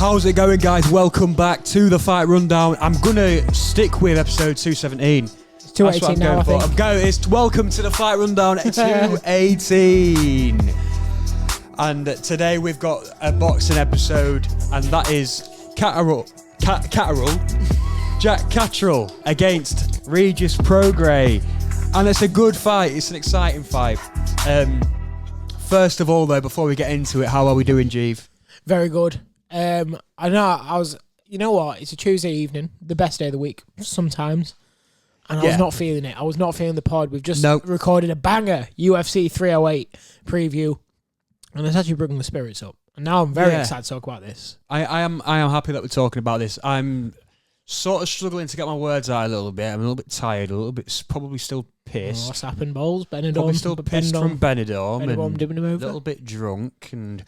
How's it going, guys? Welcome back to the Fight Rundown. I'm gonna stick with episode 217. It's 218 now, I think. It's welcome to the Fight Rundown 218. And today we've got a boxing episode, and that is Catterall, Jack Catterall against Regis Prograis. And it's a good fight. It's an exciting fight. First of all, though, before we get into it, how are we doing, Jeeve? Very good. I know you know what? It's a Tuesday evening, the best day of the week sometimes. And I was not feeling it. I was not feeling the pod. We've just recorded a banger UFC 308 preview. And it's actually bringing the spirits up. And now I'm very excited to talk about this. I am happy that we're talking about this. I'm sort of struggling to get my words out a little bit. I'm a little bit tired, a little bit, probably still pissed. What's happened, Bowles? Benidorm. Probably still pissed from Benidorm. Benidorm did him over. A little bit drunk. And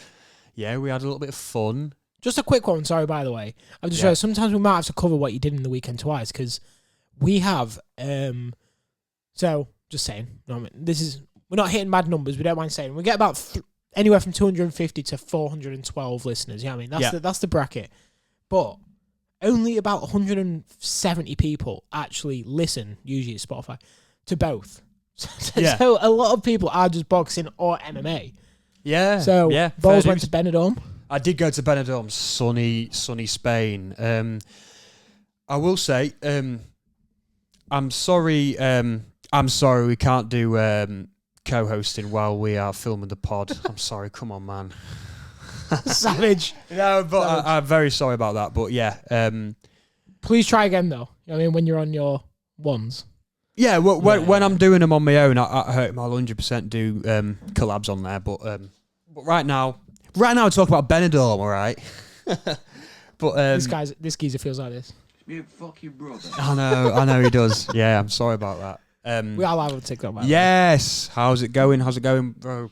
yeah, we had a little bit of fun. Just a quick one, sorry, by the way. I've just realized sometimes we might have to cover what you did in the weekend twice, because we have, so, just saying, we're not hitting mad numbers, we don't mind saying. We get about anywhere from 250 to 412 listeners, you know what I mean? That's the bracket. But only about 170 people actually listen, usually it's Spotify, to both. So a lot of people are just boxing or MMA. Yeah. So, Bowles went to Benidorm. I did go to Benidorm, sunny Spain. I will say, I'm sorry we can't do co-hosting while we are filming the pod. I'm sorry, come on, man. Savage. No, but I'm very sorry about that. But yeah. Please try again, though. You know what I mean? When you're on your ones. Yeah, when I'm doing them on my own, I'll 100% do collabs on there. But right now we're talking about Benidorm, all right? But this geezer feels like this. Me fucking brother. I know he does. Yeah, I'm sorry about that. We are live on TikTok, man. Yes. How's it going, bro?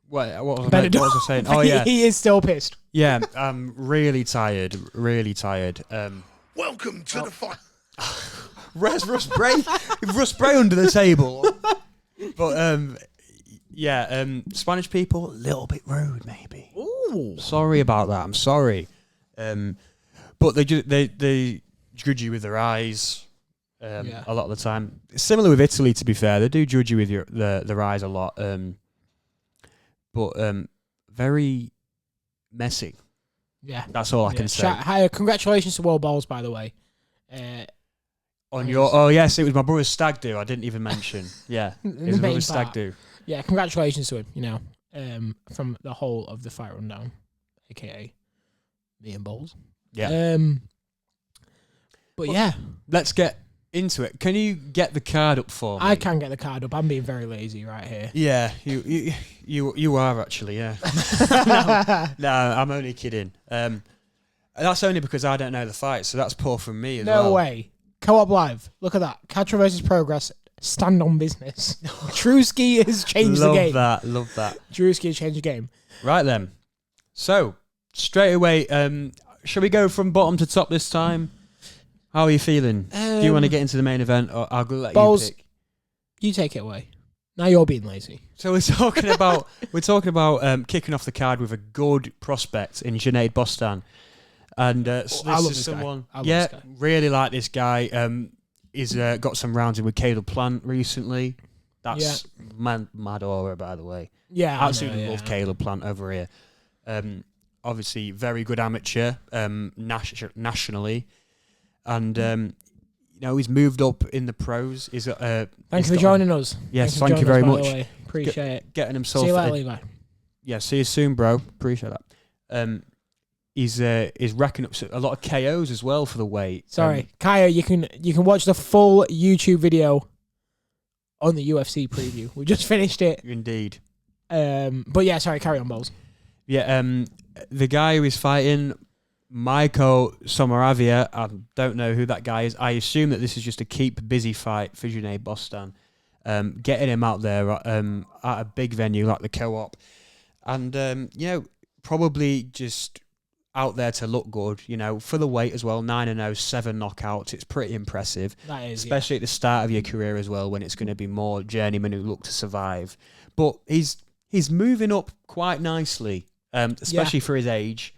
What was I saying? Oh yeah, he is still pissed. Yeah, I'm really tired. Welcome to the fight. Russ Bray under the table. But Spanish people a little bit rude, maybe. Ooh. Sorry about that. I'm sorry. But they judge you with their eyes. A lot of the time. Similar with Italy, to be fair, they do judge you with their eyes a lot. But very messy. Yeah, that's all I can say. Congratulations to Will Bowles, by the way. Yes, it was my brother's stag do. I didn't even mention. Yeah, it was my brother's stag do. Yeah, congratulations to him. You know, from the whole of the Fight Rundown, aka me and Bowles. Yeah. Let's get into it. Can you get the card up for me? I can get the card up. I'm being very lazy right here. Yeah, you are actually. Yeah. No, I'm only kidding. That's only because I don't know the fight, so that's poor from me as well. No way. Co-op live. Look at that. Catterall versus Prograis. Stand on business. Drewski has changed the game. Love that. Drewski has changed the game. Right then. So straight away, shall we go from bottom to top this time? How are you feeling? Do you want to get into the main event, or I'll let Bowles, you pick? You take it away. Now you're being lazy. So we're talking about kicking off the card with a good prospect in Junaid Bostan, and this is someone. Really like this guy. He's got some rounds in with Caleb Plant recently. That's mad aura, by the way. Yeah, absolutely love Caleb Plant over here. Obviously, very good amateur nationally. And, he's moved up in the pros. Thank you for joining us. Yes, thank you very much. Appreciate it. Getting himself... See you later, Levi. Yeah, see you soon, bro. Appreciate that. He's racking up a lot of KOs as well for the weight. Sorry. Kaya, you can watch the full YouTube video on the UFC preview. We just finished it. Indeed. But yeah, sorry, carry on, Bowles. Yeah, the guy who is fighting... Michael Somaravia, I don't know who that guy is. I assume that this is just a keep busy fight for Junaid Bostan. Getting him out there at a big venue like the Co-op. And, probably just out there to look good, for the weight as well. 9-0, 7 knockouts. It's pretty impressive. That is, especially at the start of your career as well, when it's going to be more journeymen who look to survive. But he's moving up quite nicely. especially for his age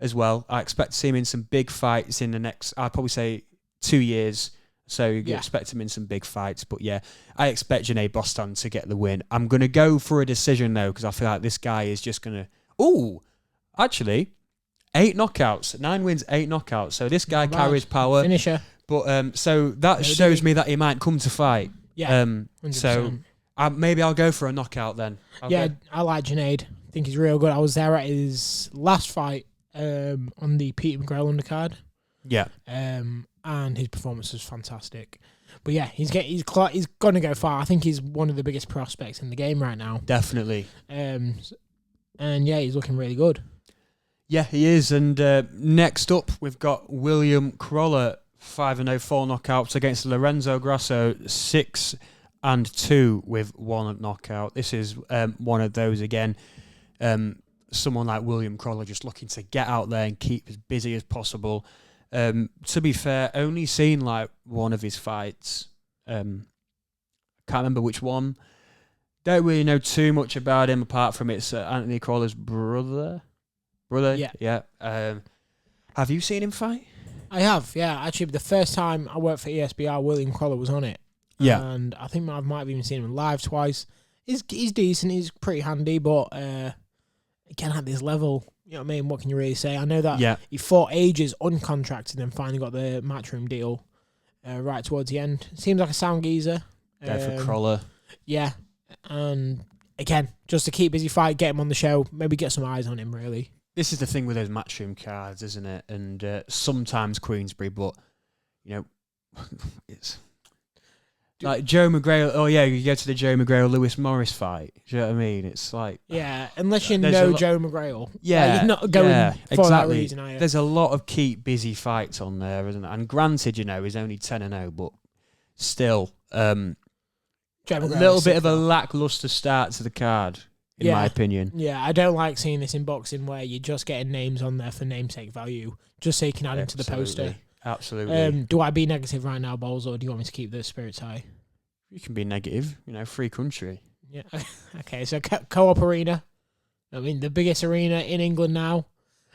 as well. I expect to see him in some big fights in the next, I'd probably say 2 years. So you expect him in some big fights. But yeah, I expect Janae Bostan to get the win. I'm going to go for a decision though, because I feel like this guy is just going to... Ooh, actually, 8 knockouts. 9 wins, 8 knockouts. So this guy carries power. Finisher. But so that shows me that he might come to fight. Yeah, 100%. So maybe I'll go for a knockout then. I like Junaid. I think he's real good. I was there at his last fight on the Peter McGrail undercard. Yeah. And his performance was fantastic. But yeah, he's going to go far. I think he's one of the biggest prospects in the game right now. Definitely. And yeah, he's looking really good. Yeah, he is. And next up, we've got William Crawler, 5-0, 4 knockouts against Lorenzo Grasso, 6-2 with 1 knockout. This is one of those again. Someone like William Crawler just looking to get out there and keep as busy as possible. To be fair, only seen like one of his fights. Can't remember which one. Don't really know too much about him apart from it's Anthony Crawler's brother. Yeah. Have you seen him fight? I have, yeah. Actually, the first time I worked for ESBR, William Crawler was on it. Yeah. And I think I might have even seen him live twice. He's decent. He's pretty handy, but again, at this level, you know what I mean? What can you really say? I know that he fought ages uncontracted and finally got the Matchroom deal right towards the end. Seems like a sound geezer. Go for Crawler. Yeah. And again, just to keep busy fight, get him on the show, maybe get some eyes on him, really. This is the thing with those Matchroom cards, isn't it? And sometimes Queensbury, but, you know, it's... Like Joe McGrail, you go to the Joe McGrail Lewis Morris fight. Do you know what I mean? It's like unless you know Joe McGrail, you're not going for that reason. Are you? There's a lot of keep busy fights on there, isn't there? And granted, you know, he's only 10-0, but still, a little bit of a lackluster start to the card, in my opinion. Yeah, I don't like seeing this in boxing where you're just getting names on there for namesake value, just so you can add them to the poster. Absolutely. Do I be negative right now, Bowles, or do you want me to keep the spirits high? You can be negative, you know, free country. Yeah. Okay, so Co-op Arena. I mean, the biggest arena in England now.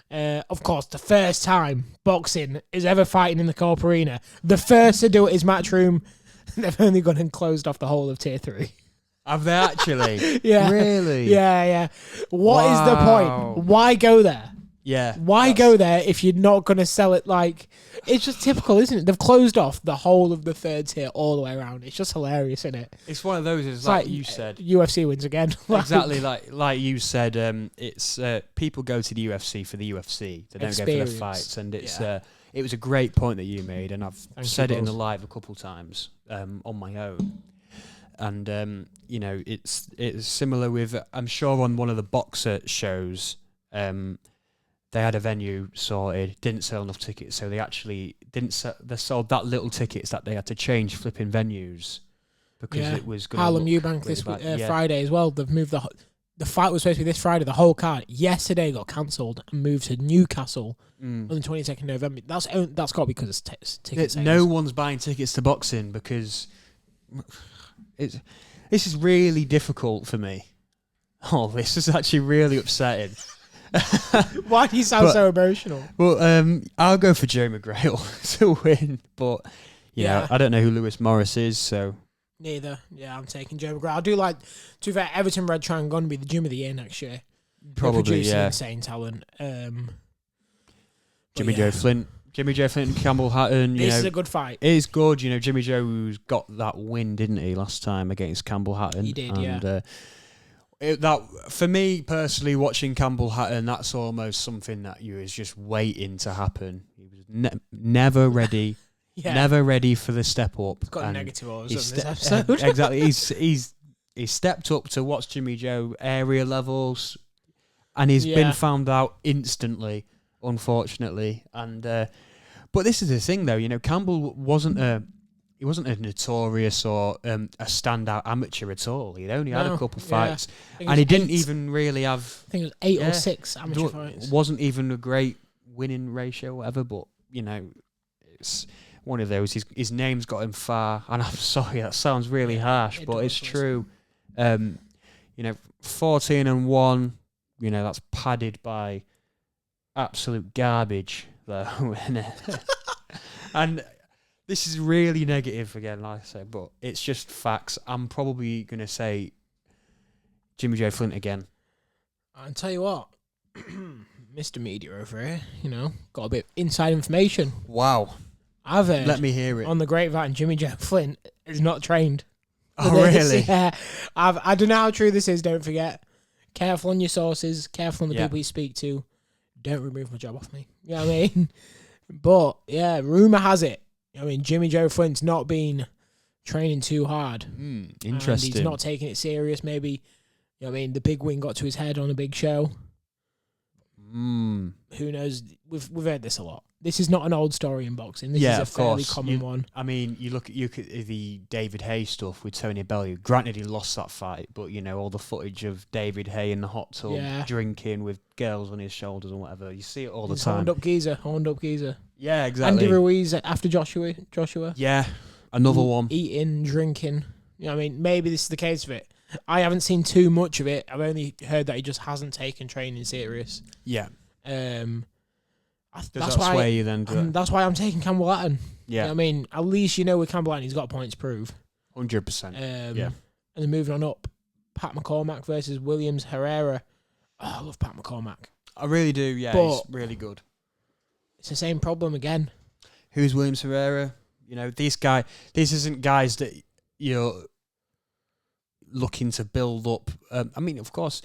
Of course, the first time boxing is ever fighting in the Co-op Arena. The first to do it is Matchroom. They've only gone and closed off the whole of Tier 3. Have they actually? Yeah. Really? Yeah. What is the point? Why go there? Yeah. Why go there if you're not going to sell it like... It's just typical, isn't it? They've closed off the whole of the third tier all the way around. It's just hilarious, isn't it? It's one of those, it's like you said. UFC wins again. Exactly, like you said, it's people go to the UFC for the UFC. They don't go for the fights. And it's it was a great point that you made, and I've said it in the live a couple times on my own. And, you know, it's similar with, I'm sure on one of the boxer shows... they had a venue sorted, didn't sell enough tickets, so they actually didn't sell, they sold that little tickets that they had to change flipping venues because it was going to Harlem Eubank this Friday as well. They've moved the fight was supposed to be this Friday, the whole card. Yesterday got cancelled and moved to Newcastle on the 22nd November. That's got to be because it's tickets. No one's buying tickets to boxing because this is really difficult for me. Oh, this is actually really upsetting. Why do you sound so emotional? Well, I'll go for Joe McGrail to win, but you know, I don't know who Lewis Morris is, so neither. Yeah, I'm taking Joe McGrail. I do like, to be fair, Everton Red Triangle going to be the gym of the year next year. Probably, insane talent. Jimmy Joe Flint and Campbell Hatton. This is a good fight. It is good. You know, Jimmy Joe's got that win, didn't he, last time against Campbell Hatton? He did, that for me personally, watching Campbell Hatton, that's almost something that you was just waiting to happen. He was never ready, never ready for the step up. He's got negative orders on this episode. Exactly, he's stepped up to what's Jimmy Joe area levels, and he's been found out instantly, unfortunately. And but this is the thing, though. You know, Campbell wasn't a notorious or a standout amateur at all. He'd only had a couple fights, and he didn't even really have... I think it was 8 or 6 amateur fights. Wasn't even a great winning ratio or whatever, but, you know, it's one of those. His name's got him far, and I'm sorry, that sounds really harsh, but it's true. You know, 14-1, that's padded by absolute garbage, though. And this is really negative again, like I said, but it's just facts. I'm probably going to say Jimmy J. Flint again. I'll tell you what, Mr. Media over here, got a bit of inside information. Wow. I've heard Let me hear it. on the grapevine Jimmy J. Flint is not trained. Oh, really? Yeah. I don't know how true this is, don't forget. Careful on your sources, careful on the people you speak to. Don't remove my job off me. You know what I mean? But, yeah, rumour has it. Jimmy Joe Flint's not been training too hard. Interesting. And he's not taking it serious. Maybe, the big win got to his head on a big show. Who knows? We've heard this a lot. This is not an old story in boxing. This is a fairly common one. You look at the David Hay stuff with Tony Bellew. Granted, he lost that fight, but all the footage of David Hay in the hot tub drinking with girls on his shoulders and whatever. You see it all the time. Horned up geezer. Yeah, exactly. Andy Ruiz after Joshua. Yeah, another one. Eating, drinking. Maybe this is the case of it. I haven't seen too much of it. I've only heard that he just hasn't taken training serious. Yeah. That's why sway you then. That's why I'm taking Campbell Latin. Yeah. At least with Campbell Latin, he's got a point to prove. 100%. Yeah. And then moving on up, Pat McCormack versus Williams Herrera. Oh, I love Pat McCormack. I really do. Yeah, he's really good. It's the same problem again. Who's Williams Herrera? This isn't guys that you're looking to build up. Of course,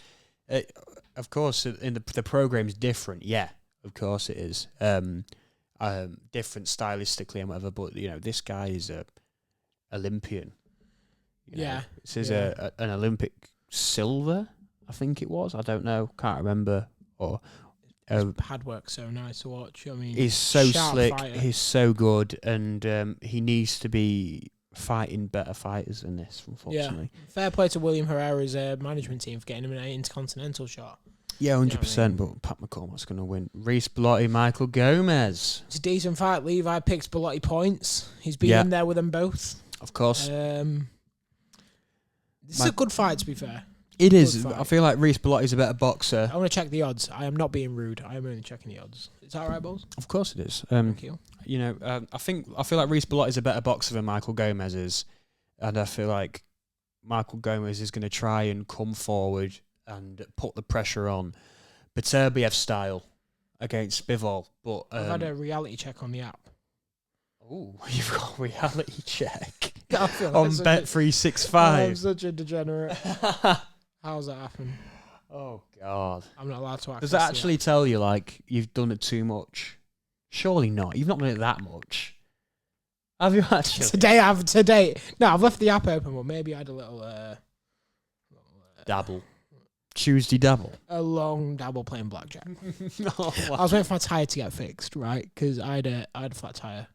in the program's different. Yeah, of course it is. Different stylistically and whatever. But this guy is a Olympian. This is an Olympic silver. I think it was. I don't know. Can't remember. Or his pad work's so nice to watch. He's so slick. Fighter. He's so good, and he needs to be fighting better fighters than this. Unfortunately, fair play to William Herrera's management team for getting him an intercontinental shot. Yeah, 100%. But Pat McCormack's going to win. Reece Bellotti, Michael Gomez. It's a decent fight. Levi picks Bellotti points. He's been in there with them both. Of course. This is a good fight, to be fair. It is. I feel like Reece Bellotti's a better boxer. I want to check the odds. I am not being rude. I am only checking the odds. Is that right, Balls? Of course it is. Thank you. I feel like Reece Bellotti's a better boxer than Michael Gomez is, and I feel like Michael Gomez is going to try and come forward and put the pressure on Beterbiev style against Bivol. But I've had a reality check on the app. Oh, you've got a reality check I feel on Bet365. I'm such a degenerate. How's that happen? Oh God! I'm not allowed to access. Does that actually tell you you've done it too much? Surely not. You've not done it that much. Have you actually? Today. No, I've left the app open, but maybe I had a little dabble. Tuesday dabble. A long dabble playing blackjack. Oh, wow. I was waiting for my tyre to get fixed, right? Because I had a flat tyre.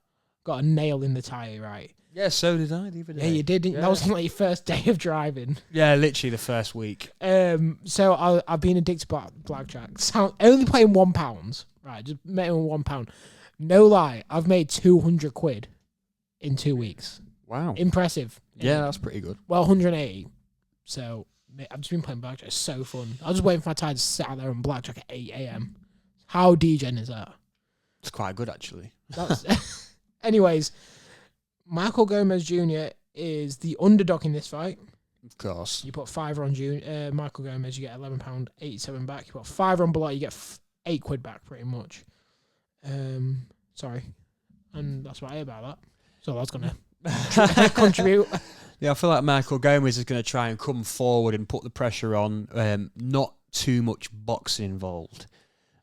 Got a nail in the tyre, right? Yeah, so did I the other day. Yeah, you did. Yeah. That was your first day of driving. Yeah, literally the first week. So I've been addicted to blackjack. So only playing £1, right? Just making £1. No lie, I've made 200 quid in 2 weeks. Wow, impressive. Yeah, that's pretty good. Well, 180. So I've just been playing blackjack. It's so fun. I was just waiting for my time to sit out there on blackjack at 8 a.m. How degen is that? It's quite good actually. Anyways. Michael Gomez Jr. is the underdog in this fight. Of course. You put £5 on Michael Gomez, you get £11.87 back. You put £5 on Bellotti, you get £8 back, pretty much. Sorry. And that's what I hear about that. So that's going to contribute. Yeah, I feel like Michael Gomez is going to try and come forward and put the pressure on. Not too much boxing involved.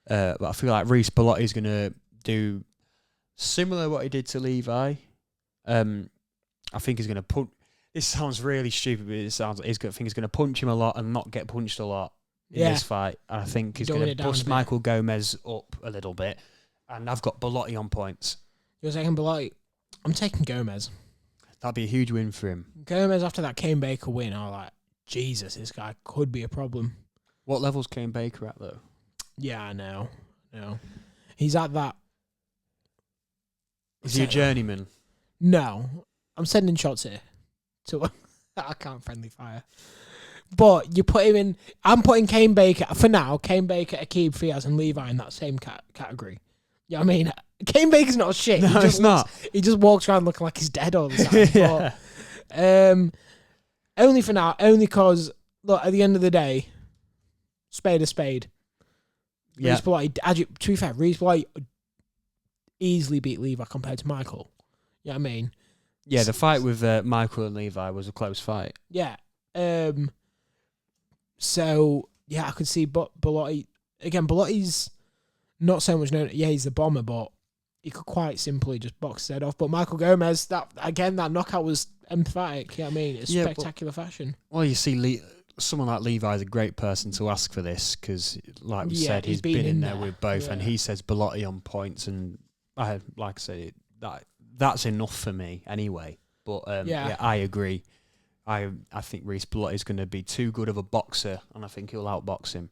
But I feel like Reece Bellotti is going to do similar what he did to Levi. I think he's going to punch. This sounds really stupid, but I think he's going to punch him a lot and not get punched a lot in this fight. And I think he's going to bust Michael Gomez up a little bit. And I've got Bellotti on points. You're taking Bellotti? I'm taking Gomez. That'd be a huge win for him. Gomez, after that Kane Baker win, I was like, Jesus, this guy could be a problem. What level's Kane Baker at, though? Yeah, I know. No. He's at that. Is he a journeyman? No, I'm sending shots here. I can't friendly fire. But you put him in. I'm putting Kane Baker for now. Kane Baker, Akeem Fiaz, and Levi in that same category. You know what I mean? Kane Baker's not shit. No, it's not. He just walks around looking like he's dead all the time. Yeah. But, only for now. Only because, look, at the end of the day, spade a spade. Yeah. Reece Blotti, to be fair, Reece Blotti easily beat Levi compared to Michael. You know what I mean? Yeah, the fight with Michael and Levi was a close fight. Yeah. So, yeah, I could see Blotti. Again, Blotti's not so much known. Yeah, he's the bomber, but he could quite simply just box his head off. But Michael Gomez, that knockout was emphatic. You know what I mean? It's spectacular fashion. Well, you see, someone like Levi is a great person to ask for this because, like we said, he's been in there with both, and he says Bellotti on points, and like I said, that's enough for me anyway. But I agree. I think Reece Bellotti is going to be too good of a boxer, and I think he'll outbox him.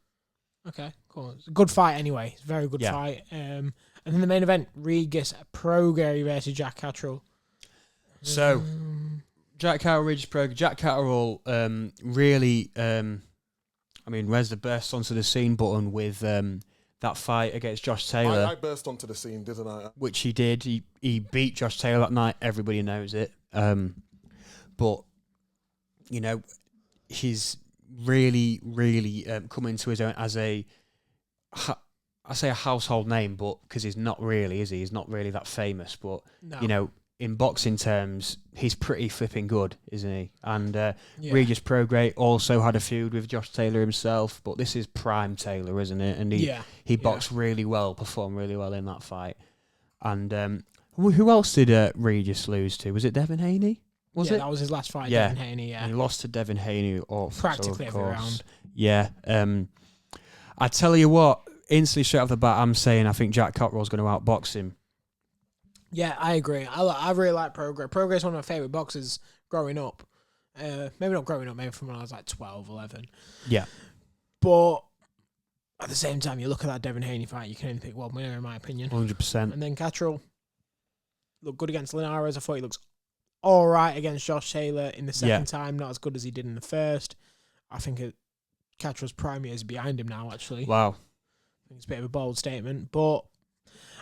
Okay, cool. It's a good fight anyway. It's a very good fight. And then the main event, Regis Prograis versus Jack Catterall. So, Jack Catterall, Regis Prograis. Jack Catterall really, I mean, where's the burst onto the scene button with that fight against Josh Taylor? I burst onto the scene, didn't I? Which he did. He beat Josh Taylor that night. Everybody knows it. But, you know, he's really, really come into his own as I say a household name, but because he's not really, is he? He's not really that famous. But, you know, in boxing terms, he's pretty flipping good, isn't he? And Regis Prograis also had a feud with Josh Taylor himself, but this is prime Taylor, isn't it? And he boxed really well, performed really well in that fight. And who else did Regis lose to? Was it Devin Haney? That was his last fight, Devin Haney, And he lost to Devin Haney. Practically every round. Yeah. I tell you what, instantly straight off the bat, I'm saying I think Jack Catterall's going to outbox him. Yeah, I agree. I really like Prograis. Prograis is one of my favourite boxers growing up. Maybe not growing up, maybe from when I was like 12, 11. Yeah. But at the same time, you look at that Devin Haney fight, you can only pick one winner, in my opinion. 100%. And then Catterall looked good against Linares. I thought he looks all right against Josh Taylor in the second time. Not as good as he did in the first. I think Catterall's prime years behind him now, actually. Wow. I think it's a bit of a bold statement, but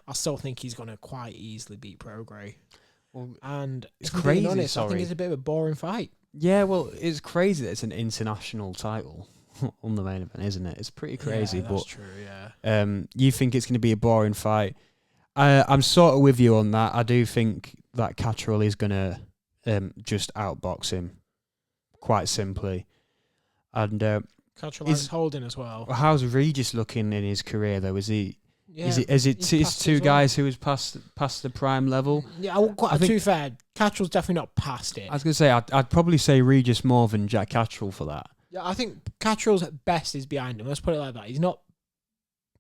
I still think he's going to quite easily beat Prograis. Well, and it's if I'm crazy, being honest, I think it's a bit of a boring fight. Yeah, well, it's crazy that it's an international title on the main event, isn't it? It's pretty crazy. Yeah, that's but true, yeah. You think it's going to be a boring fight. I'm sort of with you on that. I do think that Catterall is going to just outbox him, quite simply. And Catterall is holding as well. How's Regis looking in his career, though? Is he... Yeah, is it two guys who is past the prime level? Yeah, to be fair, Catterall's definitely not past it. I was going to say, I'd probably say Regis more than Jack Catterall for that. Yeah, I think Catterall's best is behind him. Let's put it like that. He's not.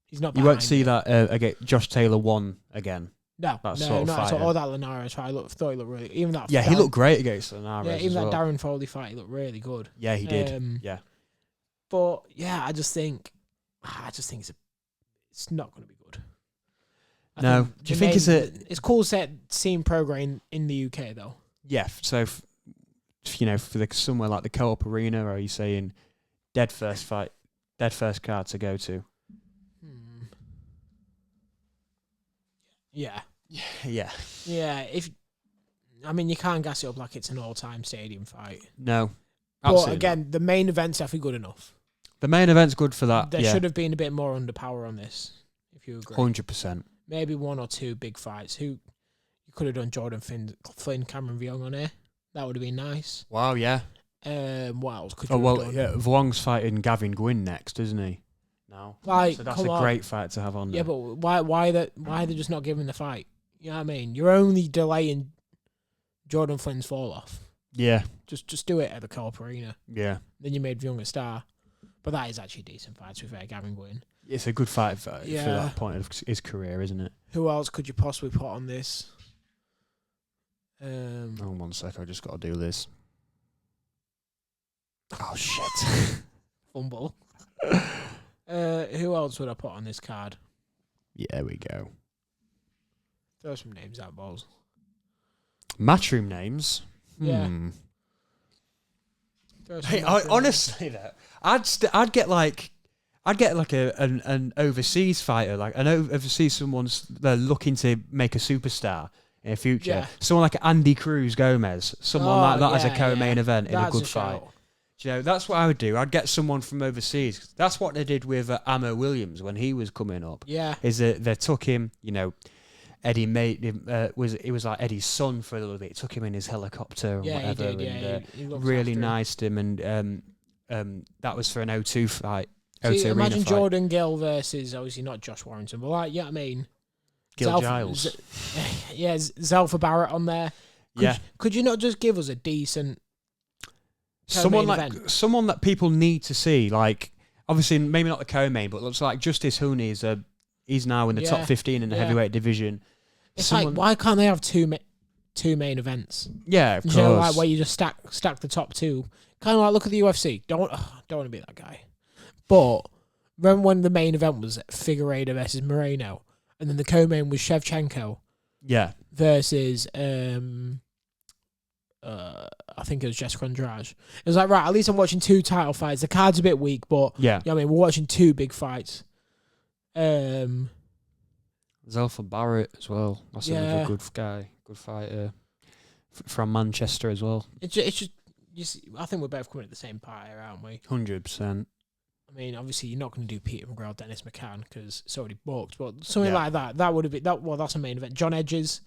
You won't see that again. Josh Taylor won again. No, not at all. Or that Linares fight. I thought he looked really. Even that. Yeah, he looked great against Linares. Yeah, even that Darren Foley fight, he looked really good. Yeah, he did. Yeah. But yeah, I just think it's not going to be good. No, do you think it's cool seeing Prograis in the UK though? Yeah, so for somewhere like the Co-op Arena, or are you saying dead first card to go to? Yeah. Yeah. Yeah. You can't gas it up like it's an all-time stadium fight. No. But again, the main event's definitely good enough. The main event's good for that. There should have been a bit more underpower on this, if you agree. 100%. Maybe one or two big fights. You could have done Jordan Flynn, Cameron Viong on here. That would have been nice. Wow, yeah. What else could you have done? Yeah, Vuong's fighting Gavin Gwynn next, isn't he? No. So that's a great fight to have on there. Yeah, but why are they just not giving the fight? You know what I mean? You're only delaying Jordan Flynn's fall off. Yeah. Just do it at the Co-op Arena. Yeah. Then you made Viong a star. But that is actually a decent fight, to be fair, Gavin Gwynn. It's a good fight for that point of his career, isn't it? Who else could you possibly put on this? 1 sec, I just got to do this. Oh, shit. Fumble. Who else would I put on this card? Yeah, we go. Throw some names out, balls. Matchroom names? Yeah. Hey, honestly though, I'd get like an overseas fighter, like an overseas someone's they're looking to make a superstar in the future. Yeah. Someone like Andy Cruz Gomez, someone like that as a co-main yeah. event in a That's good fight. shout. Do you know, that's what I would do. I'd get someone from overseas. That's what they did with Ammo Williams when he was coming up. Yeah. Is that they took him, you know, Eddie made him, he was like Eddie's son for a little bit. Took him in his helicopter and Yeah, whatever. he did. Yeah, and, he looked really after him. nice to him. And that was for an O2 fight. So O2 imagine arena fight. Jordan Gill versus, obviously not Josh Warrington, but like, yeah, I mean, Gil Giles. Zelfa Barrett on there. Could you not just give us a decent someone co-main like event? someone that people need to see? Like, obviously, maybe not the co-main, but looks like Justice Hooney is he's now in the top 15 in the heavyweight division. It's like, why can't they have two main events? Yeah, of course. You know, like where you just stack the top two. Kind of like, look at the UFC. Don't want to be that guy. But remember when the main event was Figueiredo versus Moreno, and then the co-main was Shevchenko Yeah. versus I think it was Jessica Andrade. It was like, right, at least I'm watching two title fights. The card's a bit weak, but Yeah. you know what I mean, we're watching two big fights. Zelfa Barrett as well. That's another good guy, good fighter from Manchester as well. It's just you see, I think we're both coming at the same pie, aren't we? 100%. I mean, obviously, you're not going to do Peter McGraw, Dennis McCann because it's already booked. But something like that would have been that. Well, that's a main event. John Edges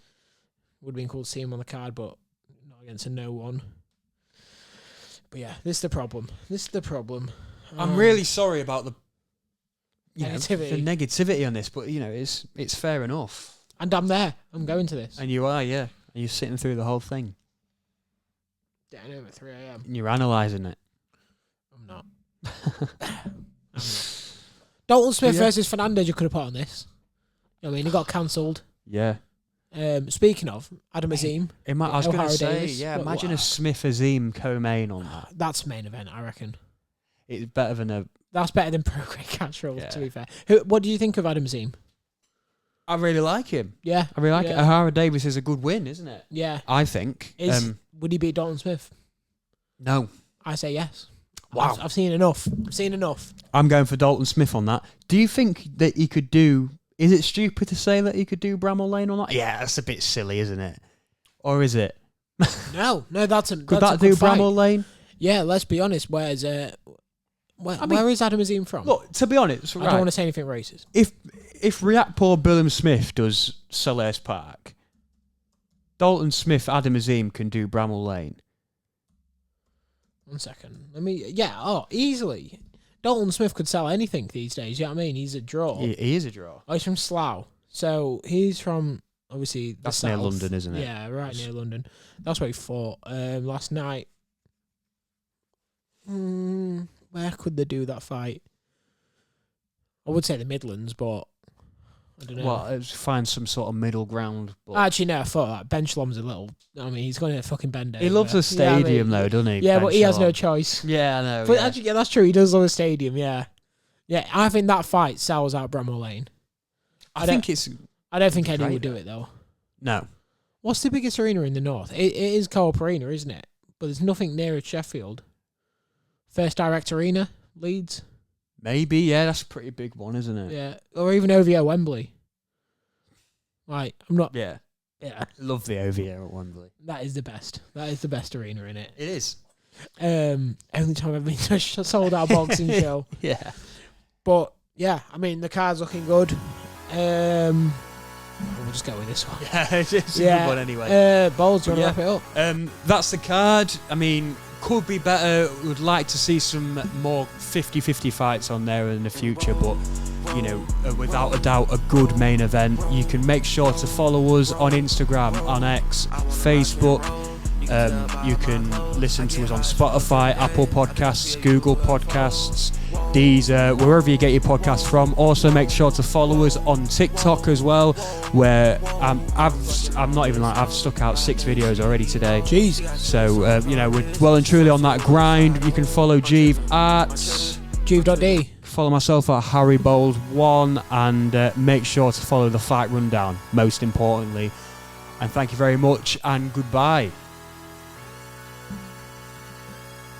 would have been cool to see him on the card, but not against a no one. But yeah, this is the problem. I'm really sorry about the negativity. The negativity on this, but you know, it's fair enough. And I'm there. I'm going to this. And you are, yeah. And you're sitting through the whole thing. Down over at 3 a.m. And you're analysing it. I'm not. Dalton Smith versus Fernandez you could have put on this. You know what I mean? He got cancelled. Yeah. Speaking of, Adam Azim. I was going to say, Davis. imagine a Smith Azim co-main on that. That's main event, I reckon. It's better than That's better than Prograis Catterall, Yeah. to be fair. What do you think of Adam Azim? I really like him. Yeah. I really like it. Ahara Davis is a good win, isn't it? Yeah. I think. Would he beat Dalton Smith? No. I say yes. Wow. I've seen enough. I'm going for Dalton Smith on that. Do you think that he could do... Is it stupid to say that he could do Bramall Lane on that? Yeah, that's a bit silly, isn't it? Or is it? No, that's a Could that do Bramall Lane? Yeah, let's be honest. Where is Adam Azim from? Look, to be honest, I don't want to say anything racist. If Riakporhe Bilham Smith does Sellers Park, Dalton Smith, Adam Azim can do Bramall Lane. 1 second. Easily. Dalton Smith could sell anything these days. You know what I mean? He's a draw. He is a draw. Oh, he's from Slough. So he's from, obviously, the That's south. near London, isn't it? Yeah, right near London. That's where he fought last night. Where could they do that fight? I would say the Midlands, but I don't know. Well, find some sort of middle ground. But Actually, no, I thought that. Ben Shalom's a little... I mean, he's going to fucking bend over. he loves the stadium, though, doesn't he? Yeah, Ben but he has no Shalom? choice. Yeah, I know. But yeah. actually, yeah, that's true. He does love a stadium, yeah. Yeah, I think that fight sells out Bramall Lane. I think it's... I don't think Eddie great, would do it, though. No. What's the biggest arena in the north? It is Co-op Arena, isn't it? But there's nothing near at Sheffield. First Direct Arena, Leeds. Maybe, yeah, that's a pretty big one, isn't it? Yeah, or even OVO Wembley. Like, I'm not... Yeah. Yeah. Love the OVO at Wembley. That is the best. That is the best arena in it. It is. Only time I've been to a sold out boxing show. Yeah. But yeah, I mean the card's looking good. We'll just go with this one. Yeah, it's a good one anyway. Bowles, do you want to wrap it up? That's the card. I mean, could be better. Would like to see some more 50-50 fights on there in the future, but you know, without a doubt, a good main event. You can make sure to follow us on Instagram, on X, Facebook. You can listen to us on Spotify, Apple Podcasts, Google Podcasts, Deezer, wherever you get your podcasts from. Also, make sure to follow us on TikTok as well, where I've stuck out 6 videos already today. Jesus. So, you know, we're well and truly on that grind. You can follow Jeeve at Jeeve.d. Follow myself at Harry Bowles 1, and make sure to follow the Fight Rundown, most importantly. And thank you very much, and goodbye.